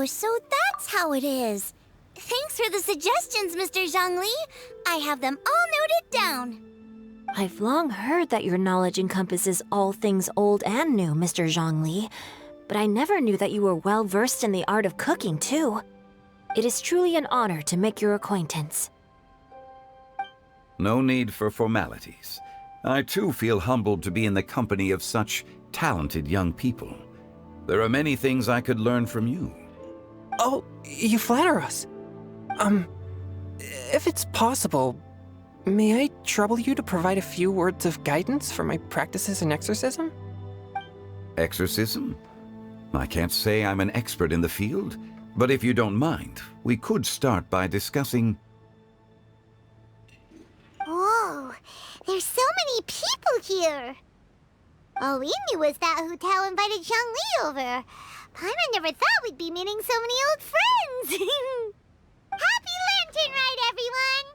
so that's how it is. Thanks for the suggestions, Mr. Zhongli. I have them all noted down. I've long heard that your knowledge encompasses all things old and new, Mr. Zhongli, but I never knew that you were well versed in the art of cooking, too. It is truly an honor to make your acquaintance. No need for formalities. I too feel humbled to be in the company of such talented young people. There are many things I could learn from you. Oh, you flatter us. If it's possible, may I trouble you to provide a few words of guidance for my practices in exorcism? Exorcism? I can't say I'm an expert in the field, but if you don't mind, we could start by discussing... Whoa, there's so many people here. All we knew was that hotel invited Zhongli over. Paimon never thought we'd be meeting so many old friends. Happy Lantern Ride, everyone!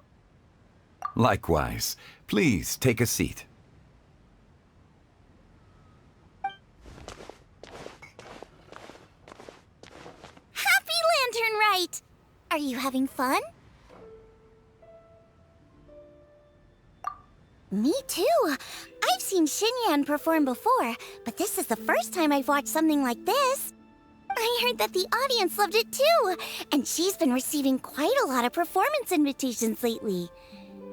Likewise. Please take a seat. Happy Lantern Ride! Are you having fun? Me too. I've seen Xinyan perform before, but this is the first time I've watched something like this. I heard that the audience loved it too, and she's been receiving quite a lot of performance invitations lately.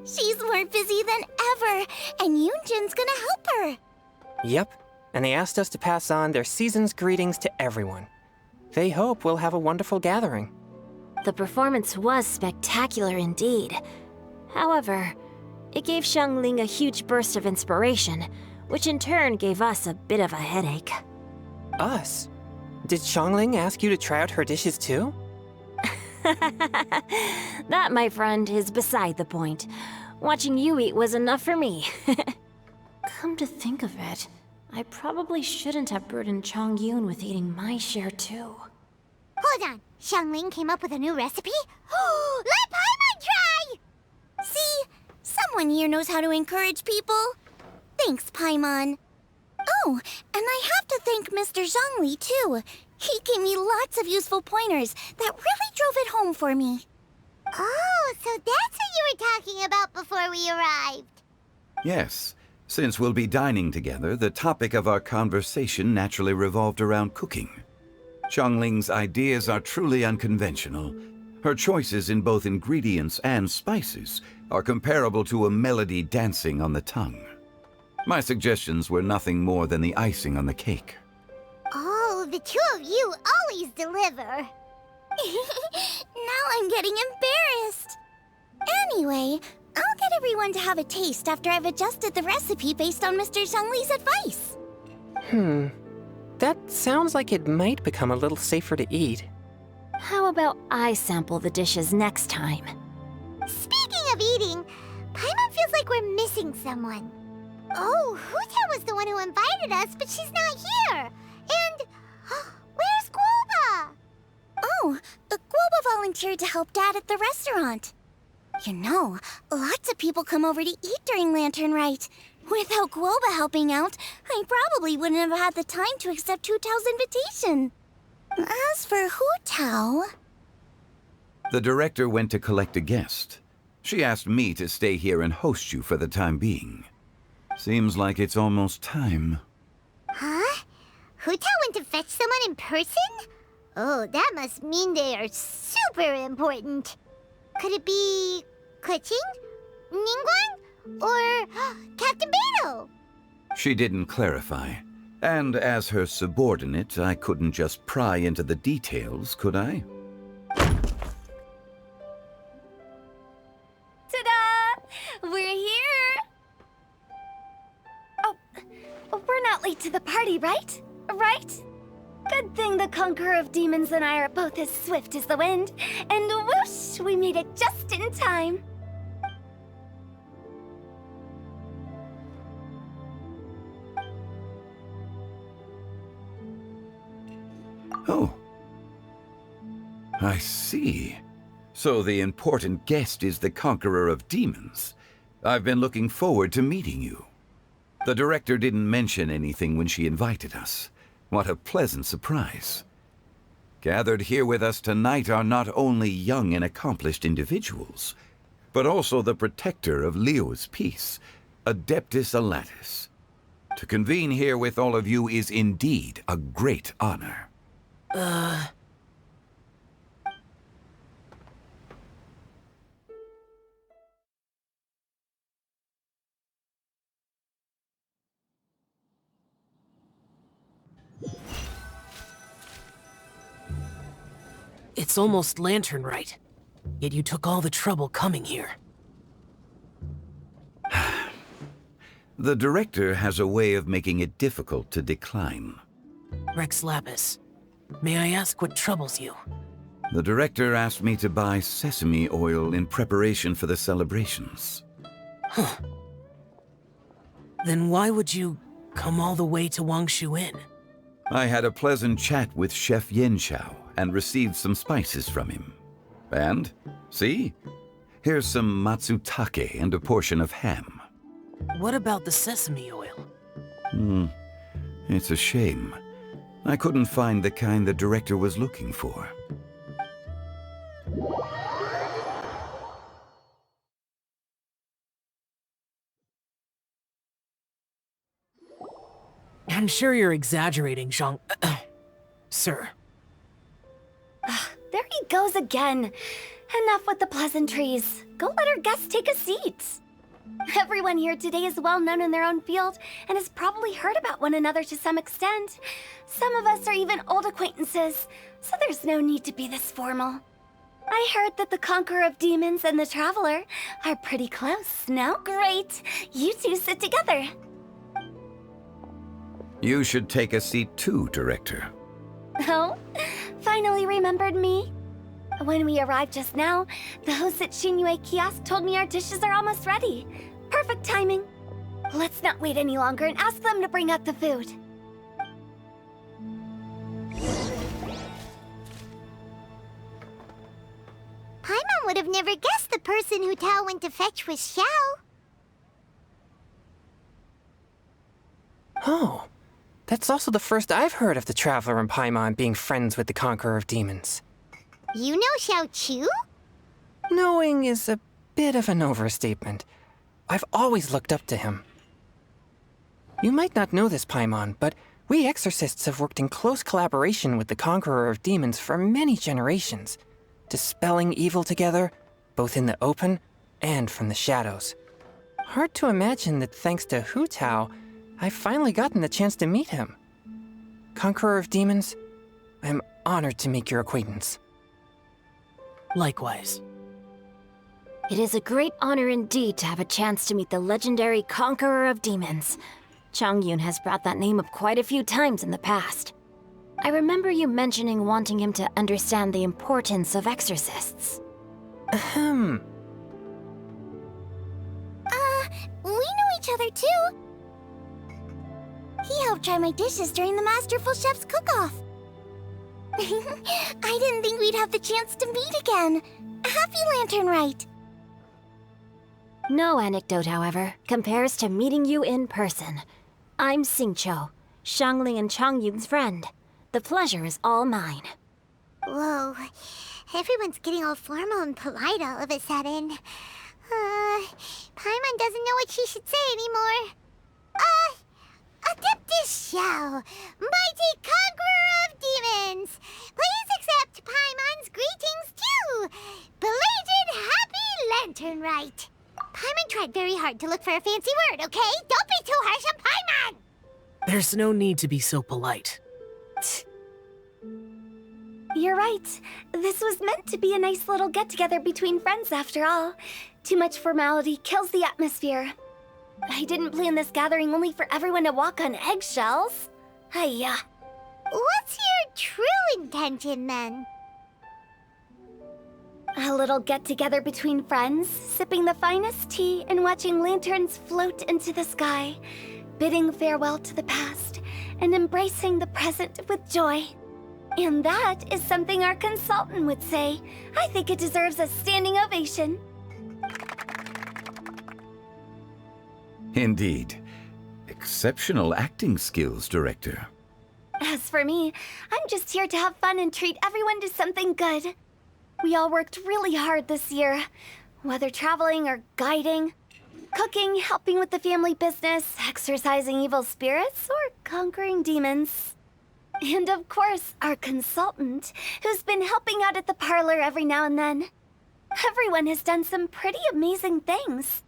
She's more busy than ever, and Yoonjin's gonna help her. Yep, and they asked us to pass on their season's greetings to everyone. They hope we'll have a wonderful gathering. The performance was spectacular indeed. However, it gave Xiangling a huge burst of inspiration, which in turn gave us a bit of a headache. Us? Did Xiangling ask you to try out her dishes too? That, my friend, is beside the point. Watching you eat was enough for me. Come to think of it, I probably shouldn't have burdened Chongyun with eating my share too. Hold on, Xiangling came up with a new recipe? Let Paimon try! See? Someone here knows how to encourage people. Thanks, Paimon. Oh, and I have to thank Mr. Zhongli, too. He gave me lots of useful pointers that really drove it home for me. Oh, so that's what you were talking about before we arrived. Yes. Since we'll be dining together, the topic of our conversation naturally revolved around cooking. Xiangling's ideas are truly unconventional. Her choices in both ingredients and spices are comparable to a melody dancing on the tongue. My suggestions were nothing more than the icing on the cake. Oh, the two of you always deliver. Now I'm getting embarrassed. Anyway, I'll get everyone to have a taste after I've adjusted the recipe based on Mr. Zhongli's advice. That sounds like it might become a little safer to eat. How about I sample the dishes next time? Speaking of eating, Paimon feels like we're missing someone. Oh, Huta was the one who invited us, but she's not here. And where's Guoba? Oh, Guoba volunteered to help Dad at the restaurant. You know, lots of people come over to eat during Lantern Rite. Without Guoba helping out, I probably wouldn't have had the time to accept Hu Tao's invitation. As for Hu Tao... The director went to collect a guest. She asked me to stay here and host you for the time being. Seems like it's almost time. Huh? Hu Tao went to fetch someone in person? Oh, that must mean they are super important. Could it be... Keqing? Ningguang? Or Captain Beto? She didn't clarify. And as her subordinate, I couldn't just pry into the details, could I? Ta-da! We're here! Oh, we're not late to the party, right? Right? Good thing the Conqueror of Demons and I are both as swift as the wind. And whoosh, we made it just in time. Oh. I see. So the important guest is the Conqueror of Demons. I've been looking forward to meeting you. The director didn't mention anything when she invited us. What a pleasant surprise. Gathered here with us tonight are not only young and accomplished individuals, but also the protector of Leo's peace, Adeptus Alatus. To convene here with all of you is indeed a great honor. It's almost lantern right, yet you took all the trouble coming here. The director has a way of making it difficult to decline. Rex Lapis, may I ask what troubles you? The director asked me to buy sesame oil in preparation for the celebrations. Then why would you come all the way to Wangshu Inn? I had a pleasant chat with Chef Yenshao and received some spices from him. And, see? Here's some matsutake and a portion of ham. What about the sesame oil? It's a shame. I couldn't find the kind the director was looking for. I'm sure you're exaggerating, Sir. There he goes again. Enough with the pleasantries. Go let our guests take a seat. Everyone here today is well known in their own field and has probably heard about one another to some extent. Some of us are even old acquaintances, so there's no need to be this formal. I heard that the Conqueror of Demons and the Traveler are pretty close. Now, great. You two sit together. You should take a seat too, Director. Oh, finally remembered me? When we arrived just now, the host at Shinue Kiosk told me our dishes are almost ready. Perfect timing. Let's not wait any longer and ask them to bring out the food. Paimon would have never guessed the person who Tao went to fetch was Xiao. Oh, that's also the first I've heard of the Traveler and Paimon being friends with the Conqueror of Demons. You know Xiao Chu? Knowing is a bit of an overstatement. I've always looked up to him. You might not know this, Paimon, but we exorcists have worked in close collaboration with the Conqueror of Demons for many generations, dispelling evil together, both in the open and from the shadows. Hard to imagine that thanks to Hu Tao, I've finally gotten the chance to meet him. Conqueror of Demons, I'm honored to make your acquaintance. Likewise. It is a great honor indeed to have a chance to meet the legendary Conqueror of Demons. Chongyun has brought that name up quite a few times in the past. I remember you mentioning wanting him to understand the importance of exorcists. We know each other too. He helped try my dishes during the Masterful Chef's cook-off. I didn't think we'd have the chance to meet again. Happy Lantern Rite. No anecdote, however, compares to meeting you in person. I'm Xingqiu, Zhongli and Chongyun's friend. The pleasure is all mine. Whoa, everyone's getting all formal and polite all of a sudden. Paimon doesn't know what she should say anymore. Adeptus Xiao, mighty Conqueror of Demons, please accept Paimon's greetings too. Belated Happy Lantern Rite. Paimon tried very hard to look for a fancy word, okay? Don't be too harsh on Paimon! There's no need to be so polite. You're right. This was meant to be a nice little get-together between friends after all. Too much formality kills the atmosphere. I didn't plan this gathering only for everyone to walk on eggshells. Hiya. What's your true intention then? A little get-together between friends, sipping the finest tea and watching lanterns float into the sky, bidding farewell to the past and embracing the present with joy. And that is something our consultant would say. I think it deserves a standing ovation. Indeed. Exceptional acting skills, Director. As As for me, I'm just here to have fun and treat everyone to something good. We all worked really hard this year, whether traveling or guiding, cooking, helping with the family business, exorcising evil spirits, or conquering demons. And of course, our consultant, who's been helping out at the parlor every now and then. Everyone has done some pretty amazing things.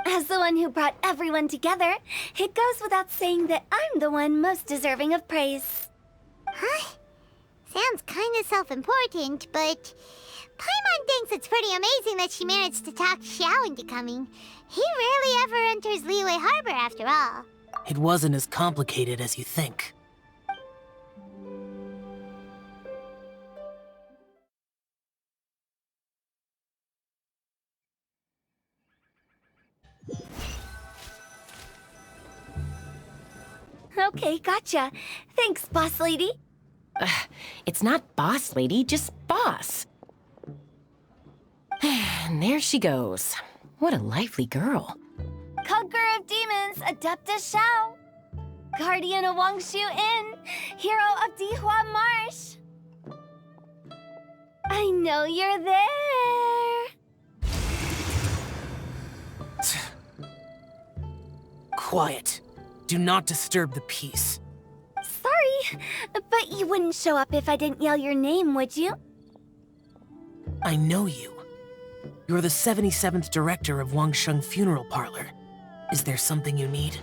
As the one who brought everyone together, it goes without saying that I'm the one most deserving of praise. Huh? Sounds kinda self-important, but Paimon thinks it's pretty amazing that she managed to talk Xiao into coming. He rarely ever enters Liyue Harbor after all. It wasn't as complicated as you think. Okay, gotcha. Thanks, boss lady. It's not boss lady, just boss. And there she goes. What a lively girl. Conqueror of demons, Adeptus Xiao. Guardian of Wangshu Inn, hero of Dihua Marsh. I know you're there. Quiet. Do not disturb the peace. Sorry, but you wouldn't show up if I didn't yell your name, would you? I know you. You're the 77th director of Wangsheng Funeral Parlor. Is there something you need?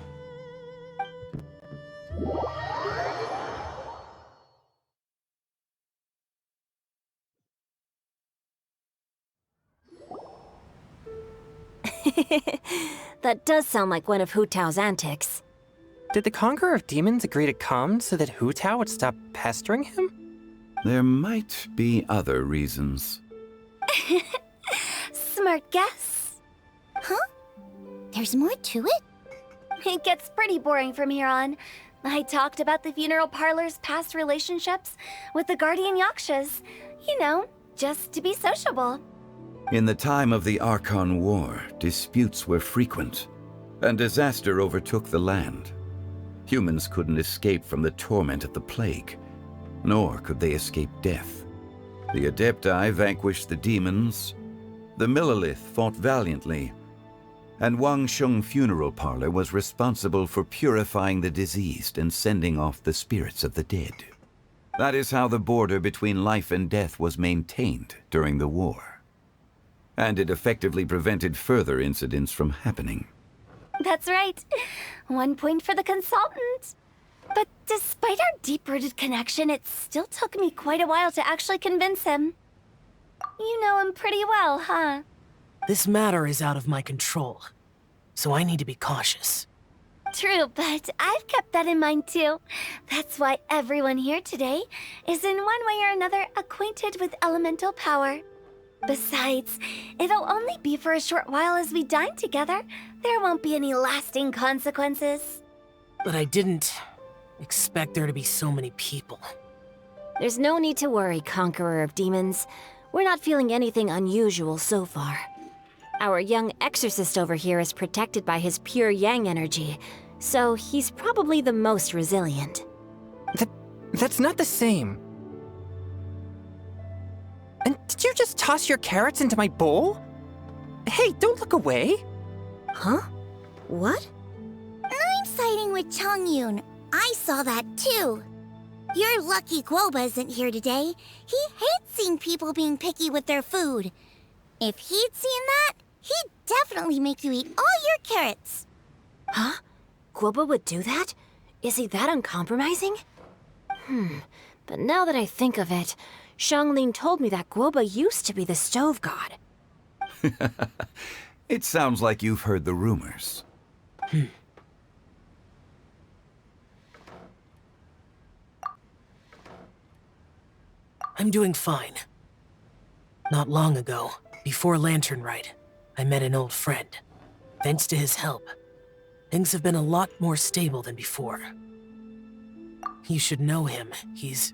That does sound like one of Hu Tao's antics. Did the Conqueror of Demons agree to come so that Hu Tao would stop pestering him? There might be other reasons. Smart guess. Huh? There's more to it? It gets pretty boring from here on. I talked about the funeral parlor's past relationships with the guardian yakshas. You know, just to be sociable. In the time of the Archon War, disputes were frequent, and disaster overtook the land. Humans couldn't escape from the torment of the plague, nor could they escape death. The Adepti vanquished the demons, the Millelith fought valiantly, and Wangsheng Funeral Parlor was responsible for purifying the diseased and sending off the spirits of the dead. That is how the border between life and death was maintained during the war. And it effectively prevented further incidents from happening. That's right. 1 point for the consultant. But despite our deep-rooted connection, it still took me quite a while to actually convince him. You know him pretty well, huh? This matter is out of my control, so I need to be cautious. True, but I've kept that in mind too. That's why everyone here today is in one way or another acquainted with elemental power. Besides, it'll only be for a short while as we dine together. There won't be any lasting consequences. But I didn't expect there to be so many people. There's no need to worry, Conqueror of Demons. We're not feeling anything unusual so far. Our young exorcist over here is protected by his pure yang energy, so he's probably the most resilient. That's not the same. And did you just toss your carrots into my bowl? Hey, don't look away. Huh? What? I'm siding with Chongyun. I saw that too. You're lucky Guoba isn't here today. He hates seeing people being picky with their food. If he'd seen that, he'd definitely make you eat all your carrots. Huh? Guoba would do that? Is he that uncompromising? But now that I think of it, Xiangling told me that Guoba used to be the stove god. It sounds like you've heard the rumors. I'm doing fine. Not long ago, before Lantern Rite, I met an old friend. Thanks to his help, things have been a lot more stable than before. You should know him. He's...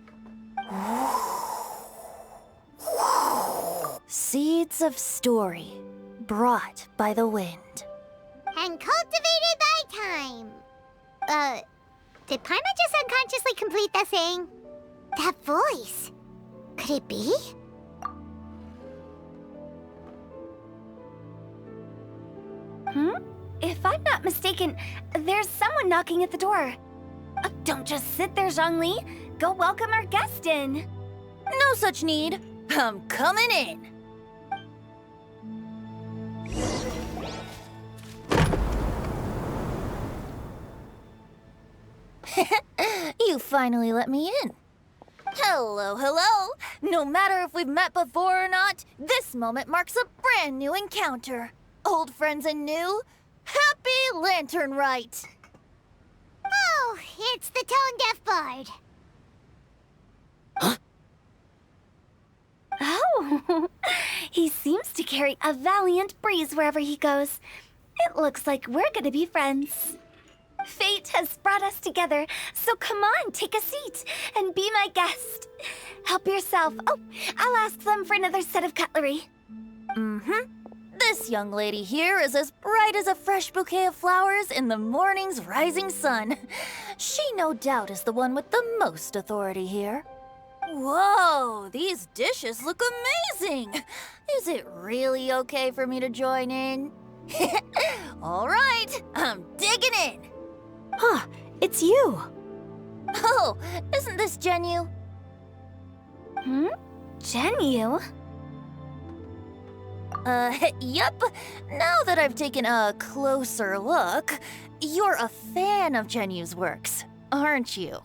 Seeds of story, brought by the wind. And cultivated by time. Did Paimon just unconsciously complete the thing? That voice. Could it be? If I'm not mistaken, there's someone knocking at the door. Don't just sit there, Zhongli. Go welcome our guest in. No such need. I'm coming in. You finally let me in. Hello, hello. No matter if we've met before or not, this moment marks a brand new encounter. Old friends and new, happy Lantern Rite. Oh, it's the tone-deaf bard. Oh, he seems to carry a valiant breeze wherever he goes. It looks like we're gonna be friends. Fate has brought us together, so come on, take a seat and be my guest. Help yourself. Oh, I'll ask them for another set of cutlery. This young lady here is as bright as a fresh bouquet of flowers in the morning's rising sun. She no doubt is the one with the most authority here. Whoa, these dishes look amazing! Is it really okay for me to join in? All right, I'm digging in. Huh, it's you. Oh, isn't this Genu? Genu? Yep. Now that I've taken a closer look, you're a fan of Genu's works, aren't you?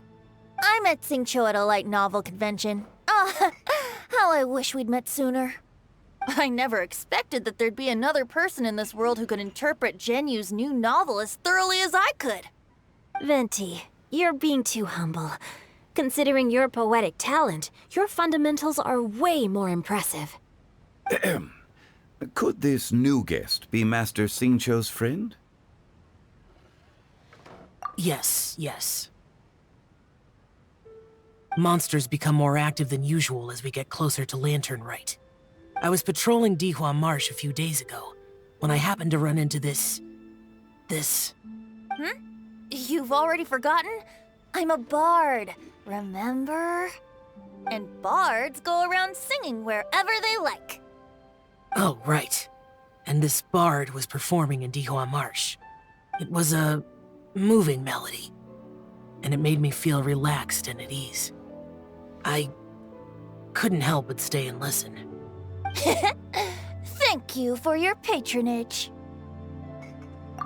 I met Xingqiu at a light novel convention. How I wish we'd met sooner. I never expected that there'd be another person in this world who could interpret Genu's new novel as thoroughly as I could. Venti, you're being too humble. Considering your poetic talent, your fundamentals are way more impressive. Could this new guest be Master Xingqiu's friend? Yes. Monsters become more active than usual as we get closer to Lantern Rite. I was patrolling Dihua Marsh a few days ago, when I happened to run into this... You've already forgotten? I'm a bard, remember? And bards go around singing wherever they like. Oh, right. And this bard was performing in Dihua Marsh. It was a moving melody, and it made me feel relaxed and at ease. I couldn't help but stay and listen. Thank you for your patronage.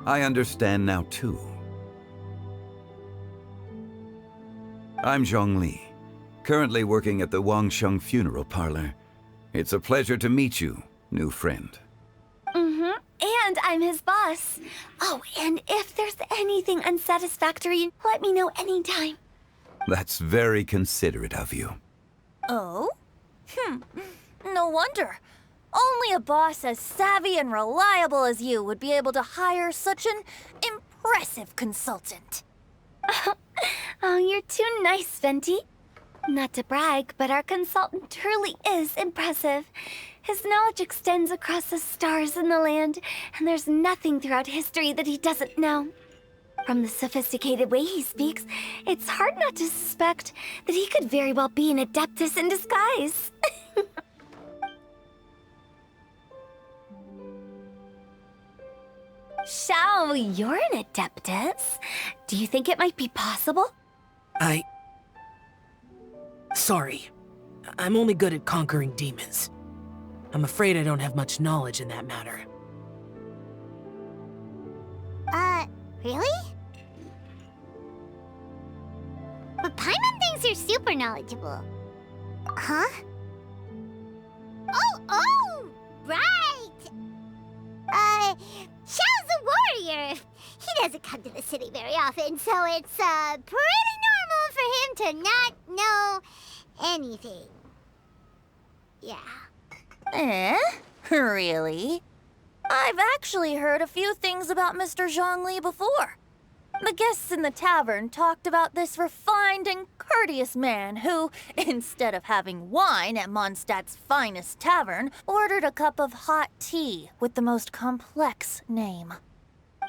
I understand now, too. I'm Zhongli, currently working at the Wangsheng Funeral Parlor. It's a pleasure to meet you, new friend. And I'm his boss. Oh, and if there's anything unsatisfactory, let me know anytime. That's very considerate of you. Oh? No wonder. Only a boss as savvy and reliable as you would be able to hire such an impressive consultant. Oh, you're too nice, Venti. Not to brag, but our consultant truly is impressive. His knowledge extends across the stars and the land, and there's nothing throughout history that he doesn't know. From the sophisticated way he speaks, it's hard not to suspect that he could very well be an adeptus in disguise. Shao, you're an adeptus. Do you think it might be possible? Sorry. I'm only good at conquering demons. I'm afraid I don't have much knowledge in that matter. Really? But Paimon thinks you're super knowledgeable. Huh? Oh, right! Xiao's a warrior. He doesn't come to the city very often, so it's, pretty normal for him to not know anything. Yeah. Really? I've actually heard a few things about Mr. Zhongli before. The guests in the tavern talked about this refined and courteous man who, instead of having wine at Mondstadt's finest tavern, ordered a cup of hot tea with the most complex name.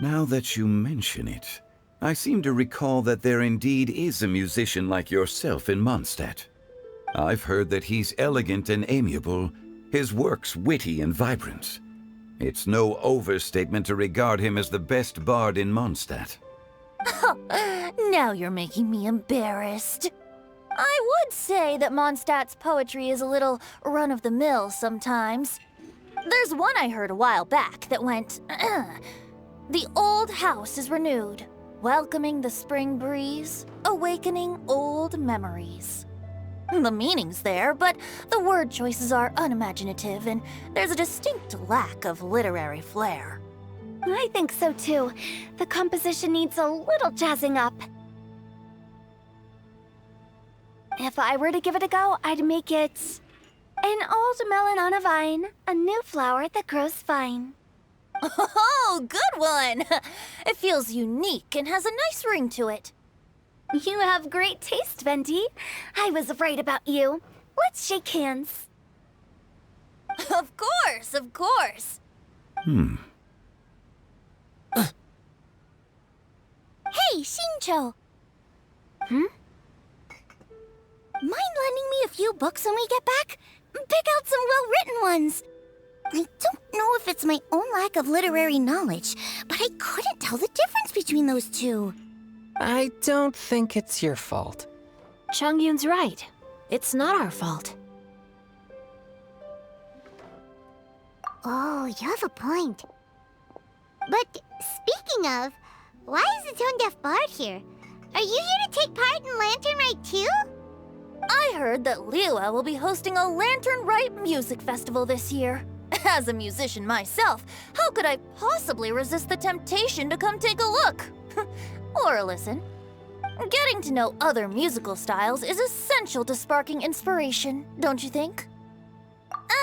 Now that you mention it, I seem to recall that there indeed is a musician like yourself in Mondstadt. I've heard that he's elegant and amiable, his works witty and vibrant. It's no overstatement to regard him as the best bard in Mondstadt. Now you're making me embarrassed. I would say that Mondstadt's poetry is a little run-of-the-mill sometimes. There's one I heard a while back that went, "The old house is renewed, welcoming the spring breeze, awakening old memories." The meaning's there, but the word choices are unimaginative, and there's a distinct lack of literary flair. I think so too. The composition needs a little jazzing up. If I were to give it a go, I'd make it an old melon on a vine, a new flower that grows fine. Oh, good one! It feels unique and has a nice ring to it. You have great taste, Venti. I was right about you. Let's shake hands. Of course, of course. Hey, Shincho! Mind lending me a few books when we get back? Pick out some well-written ones. I don't know if it's my own lack of literary knowledge, but I couldn't tell the difference between those two. I don't think it's your fault. Chongyun's right. It's not our fault. Oh, you have a point. But speaking of, why is the tone-deaf bard here? Are you here to take part in Lantern Rite too? I heard that Liyue will be hosting a Lantern Rite music festival this year. As a musician myself, how could I possibly resist the temptation to come take a look? Or listen. Getting to know other musical styles is essential to sparking inspiration, don't you think?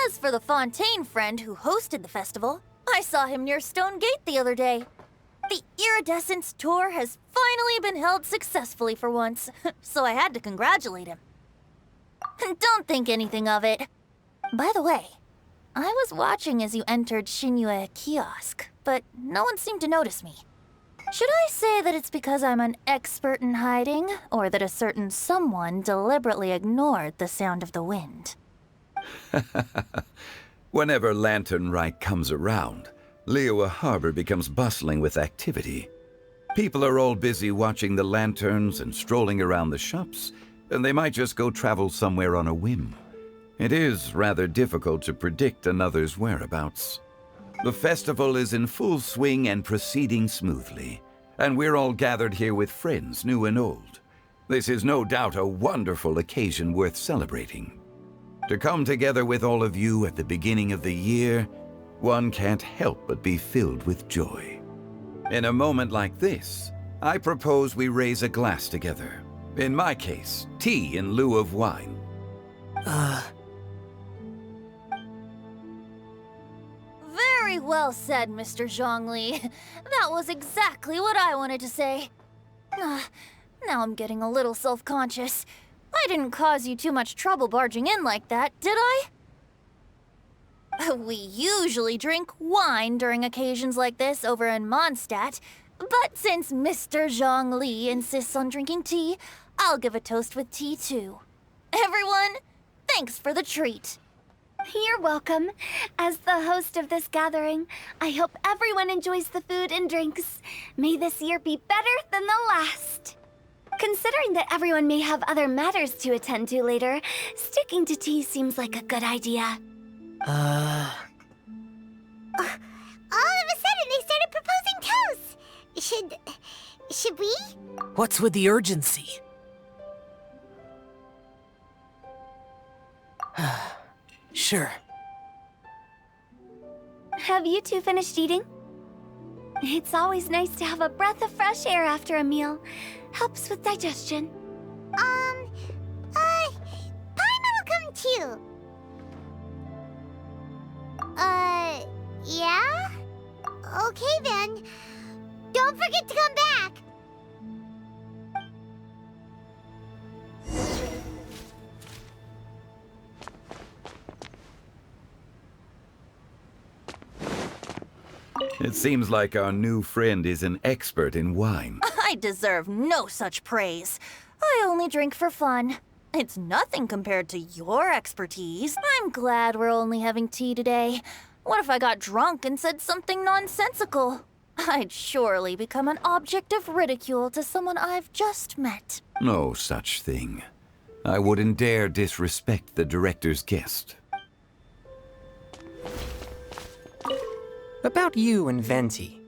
As for the Fontaine friend who hosted the festival, I saw him near Stone Gate the other day. The Iridescence tour has finally been held successfully for once, so I had to congratulate him. Don't think anything of it. By the way, I was watching as you entered Shinyue Kiosk, but no one seemed to notice me. Should I say that it's because I'm an expert in hiding, or that a certain someone deliberately ignored the sound of the wind? Whenever Lantern Rite comes around, Liyue Harbor becomes bustling with activity. People are all busy watching the lanterns and strolling around the shops, and they might just go travel somewhere on a whim. It is rather difficult to predict another's whereabouts. The festival is in full swing and proceeding smoothly, and we're all gathered here with friends, new and old. This is no doubt a wonderful occasion worth celebrating. To come together with all of you at the beginning of the year, one can't help but be filled with joy. In a moment like this, I propose we raise a glass together. In my case, tea in lieu of wine. Very well said, Mr. Zhongli. That was exactly what I wanted to say. Now I'm getting a little self-conscious. I didn't cause you too much trouble barging in like that, did I? We usually drink wine during occasions like this over in Mondstadt, but since Mr. Zhongli insists on drinking tea, I'll give a toast with tea too. Everyone, thanks for the treat. You're welcome. As the host of this gathering, I hope everyone enjoys the food and drinks. May this year be better than the last. Considering that everyone may have other matters to attend to later, sticking to tea seems like a good idea. All of a sudden, they started proposing toasts. Should we? What's with the urgency? Sure. Have you two finished eating? It's always nice to have a breath of fresh air after a meal. Helps with digestion. Paimon will come too. Yeah? Okay then. Don't forget to come back. It seems like our new friend is an expert in wine. I deserve no such praise. I only drink for fun. It's nothing compared to your expertise. I'm glad we're only having tea today. What if I got drunk and said something nonsensical? I'd surely become an object of ridicule to someone I've just met. No such thing. I wouldn't dare disrespect the director's guest. About you and Venti.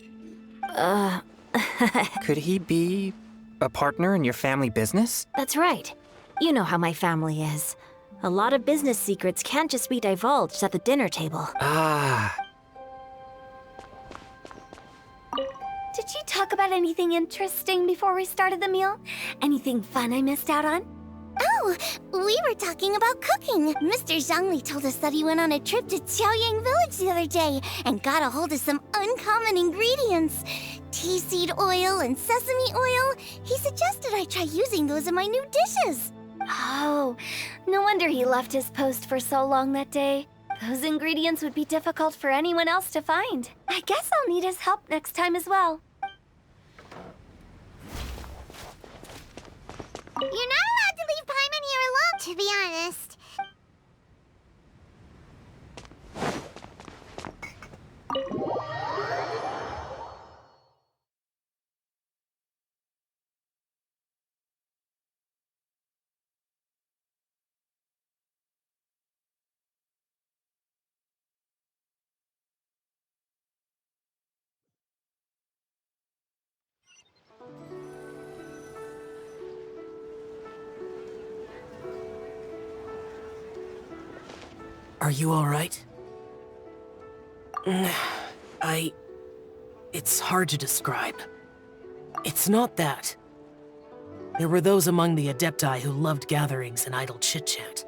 Could he be a partner in your family business? That's right. You know how my family is. A lot of business secrets can't just be divulged at the dinner table. Ah. Did you talk about anything interesting before we started the meal? Anything fun I missed out on? Oh, we were talking about cooking. Mr. Zhongli told us that he went on a trip to Xiaoyang Village the other day and got a hold of some uncommon ingredients. Tea seed oil and sesame oil. He suggested I try using those in my new dishes. Oh, no wonder he left his post for so long that day. Those ingredients would be difficult for anyone else to find. I guess I'll need his help next time as well. You're not allowed to leave Paimon here alone, to be honest. Are you alright? It's hard to describe. It's not that. There were those among the Adepti who loved gatherings and idle chit-chat.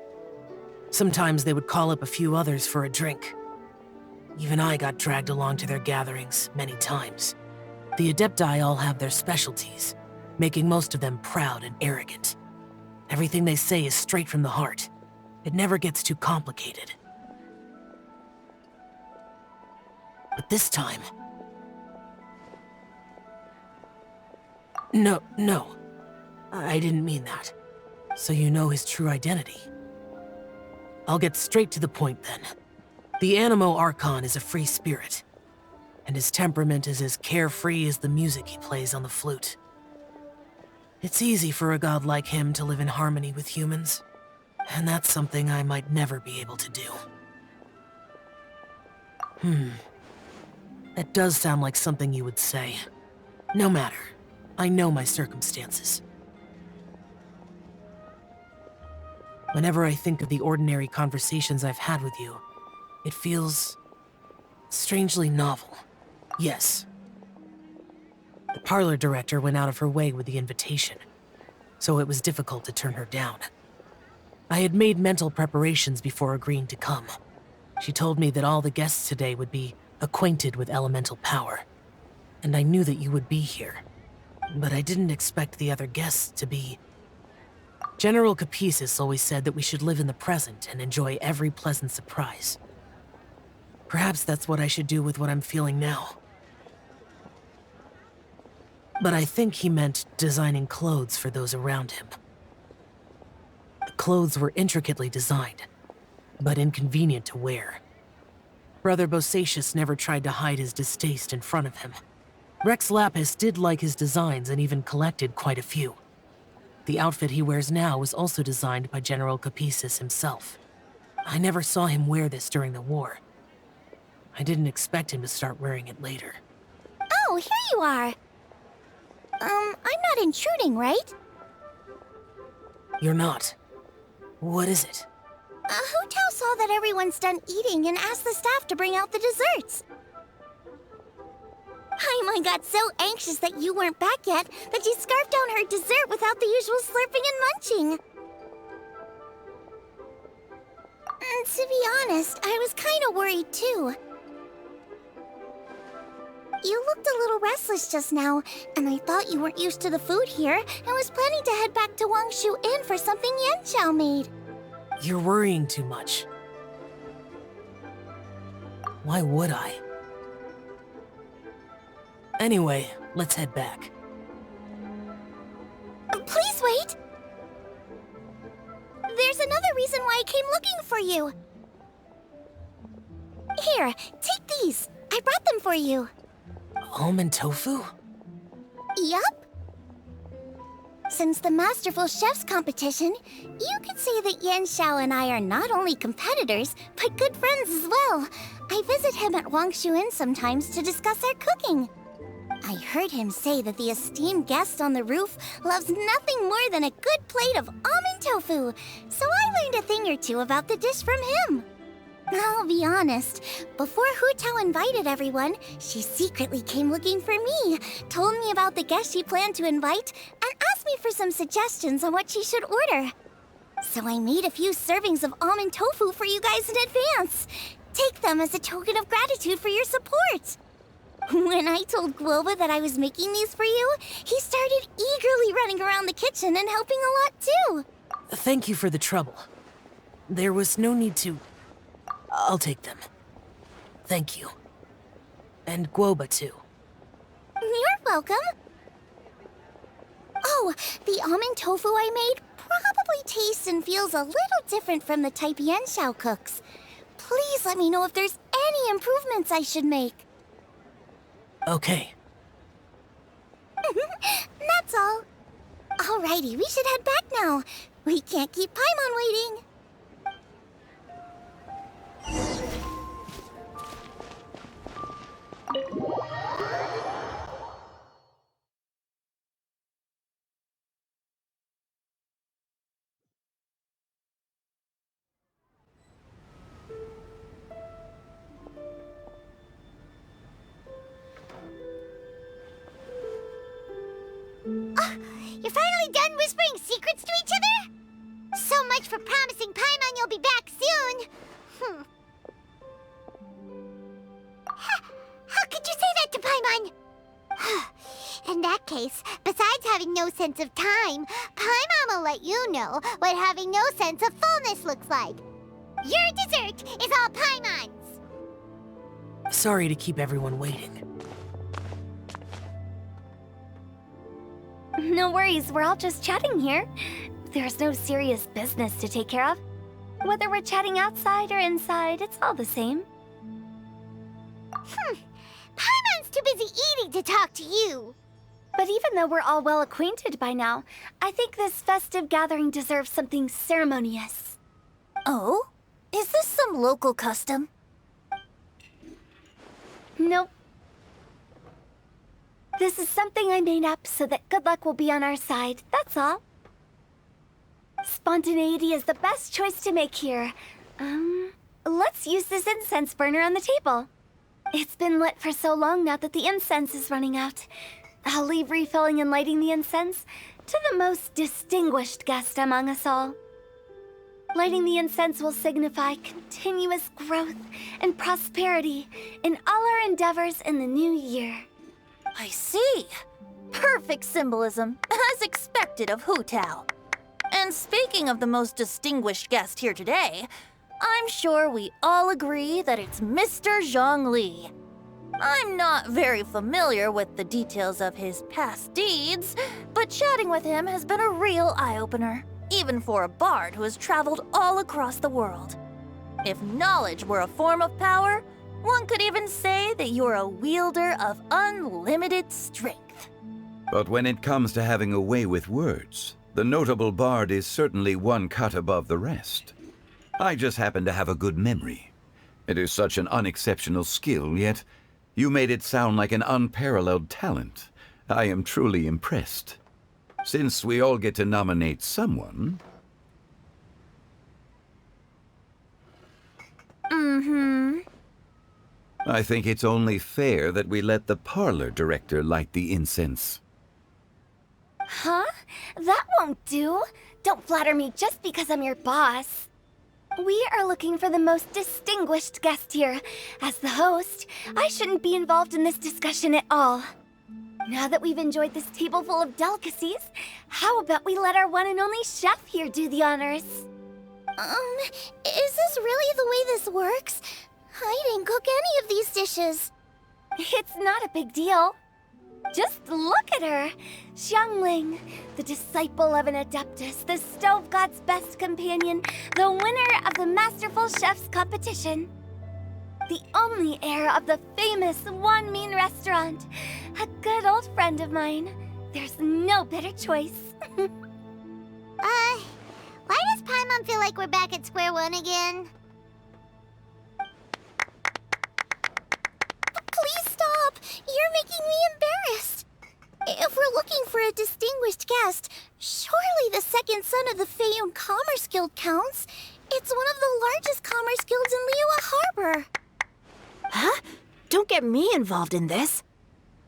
Sometimes they would call up a few others for a drink. Even I got dragged along to their gatherings many times. The Adepti all have their specialties, making most of them proud and arrogant. Everything they say is straight from the heart. It never gets too complicated. But this time... No. I didn't mean that. So you know his true identity. I'll get straight to the point then. The Animo Archon is a free spirit, and his temperament is as carefree as the music he plays on the flute. It's easy for a god like him to live in harmony with humans, and that's something I might never be able to do. That does sound like something you would say. No matter. I know my circumstances. Whenever I think of the ordinary conversations I've had with you, it feels strangely novel. Yes. The parlor director went out of her way with the invitation, so it was difficult to turn her down. I had made mental preparations before agreeing to come. She told me that all the guests today would be acquainted with elemental power, and I knew that you would be here. But I didn't expect the other guests to be... General Capisis always said that we should live in the present and enjoy every pleasant surprise. Perhaps that's what I should do with what I'm feeling now. But I think he meant designing clothes for those around him. The clothes were intricately designed, but inconvenient to wear. Brother Bosacius never tried to hide his distaste in front of him. Rex Lapis did like his designs and even collected quite a few. The outfit he wears now was also designed by General Capisis himself. I never saw him wear this during the war. I didn't expect him to start wearing it later. Oh, here you are. I'm not intruding, right? You're not. What is it? Hu Tao saw that everyone's done eating and asked the staff to bring out the desserts. Paimon got so anxious that you weren't back yet that she scarfed down her dessert without the usual slurping and munching. To be honest, I was kind of worried too. You looked a little restless just now, and I thought you weren't used to the food here and was planning to head back to Wangshu Inn for something Yanqiao made. You're worrying too much. Why would I? Anyway, let's head back. Please wait! There's another reason why I came looking for you. Here, take these. I brought them for you. Almond tofu? Yup. Since the Masterful Chef's competition, you could say that Yan Xiao and I are not only competitors, but good friends as well. I visit him at Wangshu Inn sometimes to discuss our cooking. I heard him say that the esteemed guest on the roof loves nothing more than a good plate of almond tofu, so I learned a thing or two about the dish from him. I'll be honest, before Hu Tao invited everyone, she secretly came looking for me, told me about the guest she planned to invite, and asked me for some suggestions on what she should order. So I made a few servings of almond tofu for you guys in advance. Take them as a token of gratitude for your support. When I told Guoba that I was making these for you, he started eagerly running around the kitchen and helping a lot too. Thank you for the trouble. There was no need to... I'll take them. Thank you. And Guoba too. You're welcome. Oh, the almond tofu I made probably tastes and feels a little different from the type Yan Xiao cooks. Please let me know if there's any improvements I should make. Okay. That's all. Alrighty, we should head back now. We can't keep Paimon waiting. You're finally done whispering secrets to each other? So much for promising Paimon you'll be back soon. How could you say that to Paimon? In that case, besides having no sense of time, Paimon will let you know what having no sense of fullness looks like. Your dessert is all Paimon's. Sorry to keep everyone waiting. No worries, we're all just chatting here. There's no serious business to take care of. Whether we're chatting outside or inside, it's all the same. Paimon's too busy eating to talk to you. But even though we're all well acquainted by now, I think this festive gathering deserves something ceremonious. Oh? Is this some local custom? Nope. This is something I made up so that good luck will be on our side, that's all. Spontaneity is the best choice to make here. Let's use this incense burner on the table. It's been lit for so long now that the incense is running out. I'll leave refilling and lighting the incense to the most distinguished guest among us all. Lighting the incense will signify continuous growth and prosperity in all our endeavors in the new year. I see. Perfect symbolism, as expected of Hu Tao. And speaking of the most distinguished guest here today, I'm sure we all agree that it's Mr. Zhongli. I'm not very familiar with the details of his past deeds, but chatting with him has been a real eye-opener, even for a bard who has traveled all across the world. If knowledge were a form of power, one could even say that you're a wielder of unlimited strength. But when it comes to having a way with words, the notable bard is certainly one cut above the rest. I just happen to have a good memory. It is such an unexceptional skill, yet you made it sound like an unparalleled talent. I am truly impressed. Since we all get to nominate someone... I think it's only fair that we let the parlor director light the incense. Huh? That won't do. Don't flatter me just because I'm your boss. We are looking for the most distinguished guest here. As the host, I shouldn't be involved in this discussion at all. Now that we've enjoyed this table full of delicacies, how about we let our one and only chef here do the honors? Is this really the way this works? I didn't cook any of these dishes. It's not a big deal. Just look at her! Zhongli, the disciple of an Adeptus, the Stove God's best companion, the winner of the Masterful Chef's competition. The only heir of the famous Wanmin restaurant. A good old friend of mine. There's no better choice. Why does Paimon feel like we're back at square one again? Please stop! You're making me embarrassed. If we're looking for a distinguished guest, surely the second son of the Feiyun Commerce Guild counts. It's one of the largest commerce guilds in Liyue Harbor. Huh? Don't get me involved in this.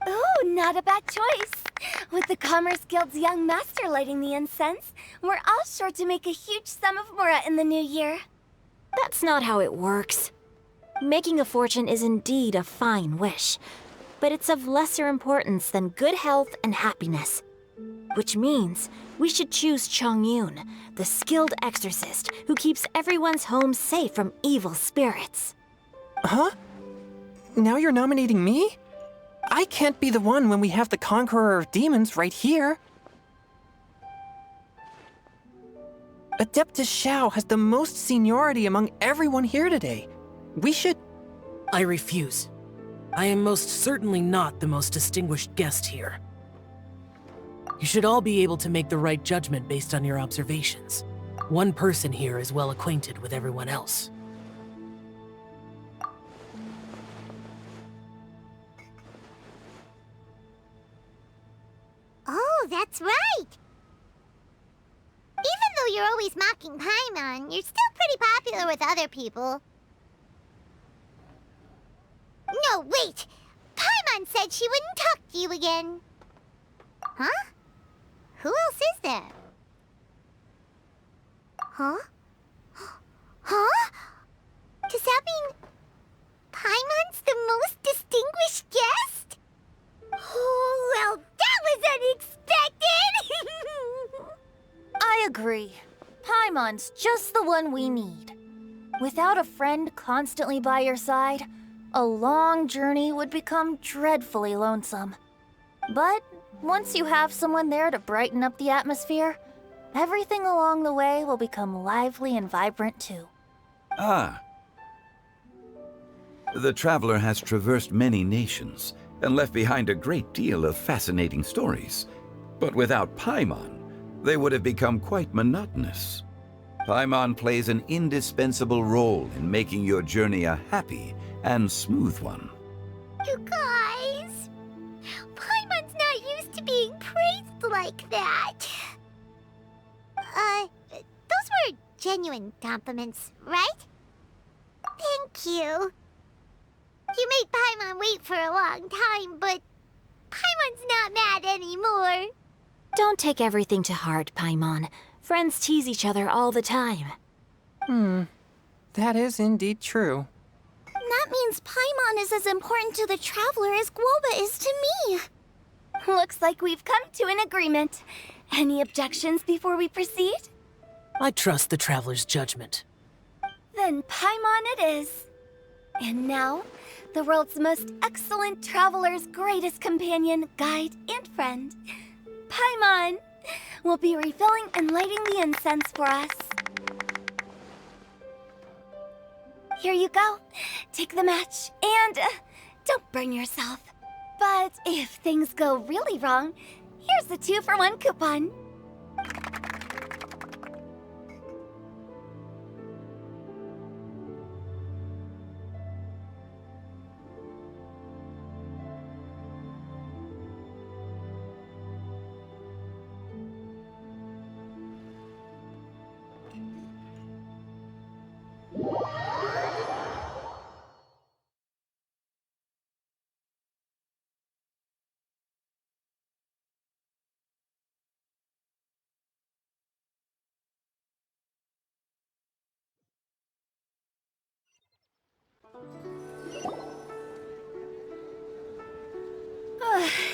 Ooh, not a bad choice. With the Commerce Guild's young master lighting the incense, we're all sure to make a huge sum of mora in the new year. That's not how it works. Making a fortune is indeed a fine wish, but it's of lesser importance than good health and happiness. Which means we should choose Chongyun, the skilled exorcist who keeps everyone's home safe from evil spirits. Huh? Now you're nominating me? I can't be the one when we have the Conqueror of Demons right here. Adeptus Xiao has the most seniority among everyone here today. We should... I refuse. I am most certainly not the most distinguished guest here. You should all be able to make the right judgment based on your observations. One person here is well acquainted with everyone else. Oh, that's right! Even though you're always mocking Paimon, you're still pretty popular with other people. No, wait! Paimon said she wouldn't talk to you again. Huh? Who else is there? Huh? Huh? Does that mean Paimon's the most distinguished guest? Oh, well, that was unexpected! I agree. Paimon's just the one we need. Without a friend constantly by your side, a long journey would become dreadfully lonesome. But once you have someone there to brighten up the atmosphere, everything along the way will become lively and vibrant too. Ah. The traveler has traversed many nations and left behind a great deal of fascinating stories. But without Paimon, they would have become quite monotonous. Paimon plays an indispensable role in making your journey a happy and smooth one. You guys, Paimon's not used to being praised like that. Those were genuine compliments, right? Thank you. You made Paimon wait for a long time, but Paimon's not mad anymore. Don't take everything to heart, Paimon. Friends tease each other all the time. That is indeed true. That means Paimon is as important to the traveler as Guoba is to me. Looks like we've come to an agreement. Any objections before we proceed? I trust the traveler's judgment. Then Paimon it is. And now, the world's most excellent traveler's greatest companion, guide, and friend, Paimon, will be refilling and lighting the incense for us. Here you go. Take the match, and don't burn yourself. But if things go really wrong, here's the 2-for-1 coupon.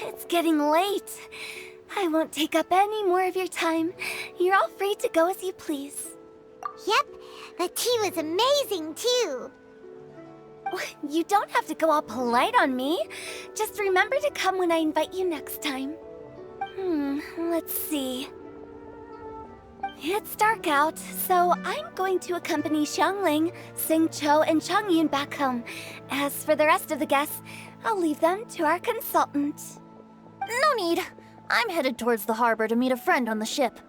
It's getting late. I won't take up any more of your time. You're all free to go as you please. Yep, the tea was amazing too. You don't have to go all polite on me. Just remember to come when I invite you next time. Let's see. It's dark out, so I'm going to accompany Xiangling, Xingqiu, and Chongyun back home. As for the rest of the guests, I'll leave them to our consultant. No need. I'm headed towards the harbor to meet a friend on the ship.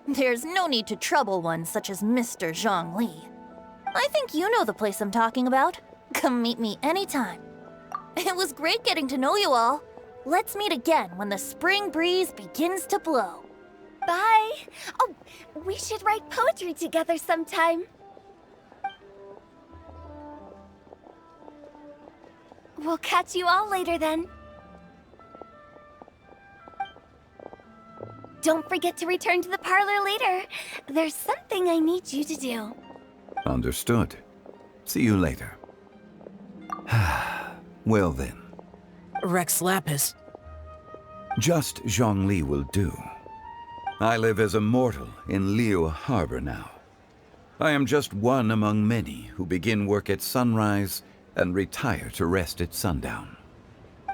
There's no need to trouble one such as Mr. Zhongli. I think you know the place I'm talking about. Come meet me anytime. It was great getting to know you all. Let's meet again when the spring breeze begins to blow. Bye! Oh, we should write poetry together sometime. We'll catch you all later then. Don't forget to return to the parlor later. There's something I need you to do. Understood. See you later. Well then. Rex Lapis. Just Zhongli will do. I live as a mortal in Liyue Harbor now. I am just one among many who begin work at sunrise and retire to rest at sundown.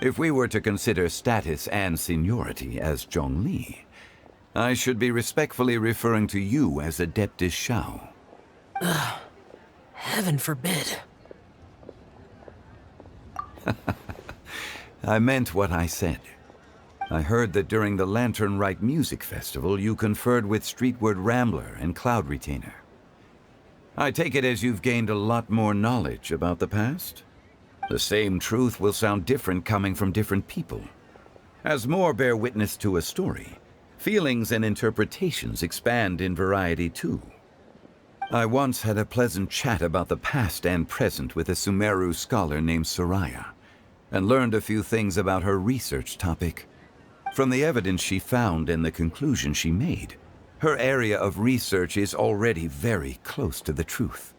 If we were to consider status and seniority as Zhongli, I should be respectfully referring to you as Adeptus Shao. Heaven forbid. I meant what I said. I heard that during the Lantern Rite Music Festival, you conferred with Streetward Rambler and Cloud Retainer. I take it as you've gained a lot more knowledge about the past? The same truth will sound different coming from different people. As more bear witness to a story, feelings and interpretations expand in variety too. I once had a pleasant chat about the past and present with a Sumeru scholar named Soraya, and learned a few things about her research topic. From the evidence she found and the conclusion she made, her area of research is already very close to the truth.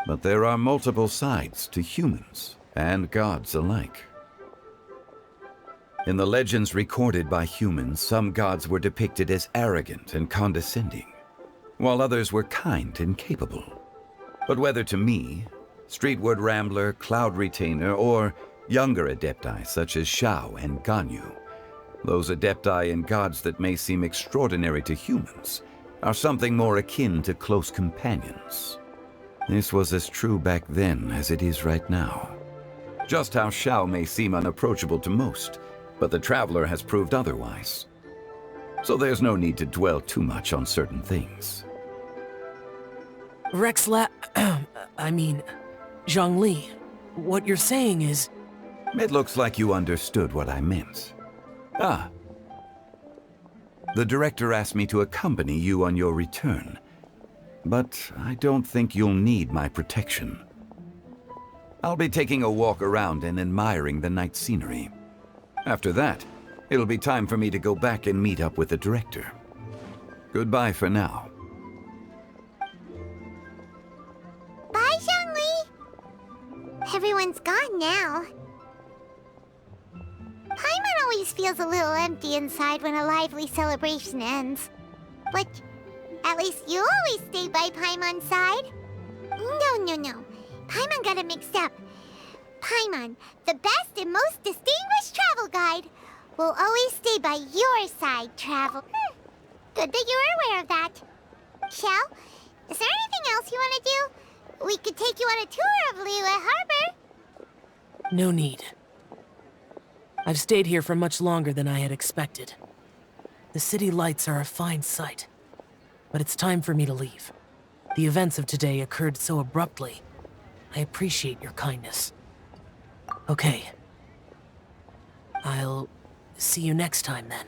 But there are multiple sides to humans and gods alike. In the legends recorded by humans, some gods were depicted as arrogant and condescending, while others were kind and capable. But whether to me, Streetward Rambler, Cloud Retainer, or younger adepti such as Shao and Ganyu, those adepti and gods that may seem extraordinary to humans are something more akin to close companions. This was as true back then as it is right now. Just how Shao may seem unapproachable to most, but the Traveler has proved otherwise. So there's no need to dwell too much on certain things. Zhongli, what you're saying is... It looks like you understood what I meant. Ah. The director asked me to accompany you on your return, but I don't think you'll need my protection. I'll be taking a walk around and admiring the night scenery. After that, it'll be time for me to go back and meet up with the director. Goodbye for now. Bye, Zhongli! Everyone's gone now. Paimon always feels a little empty inside when a lively celebration ends. But at least you always stay by Paimon's side. No. Paimon got it mixed up. Paimon, the best and most distinguished travel guide, will always stay by your side, Travel. Good that you're aware of that. Shell, is there anything else you want to do? We could take you on a tour of Liyue Harbor. No need. I've stayed here for much longer than I had expected. The city lights are a fine sight, but it's time for me to leave. The events of today occurred so abruptly. I appreciate your kindness. Okay. I'll see you next time then.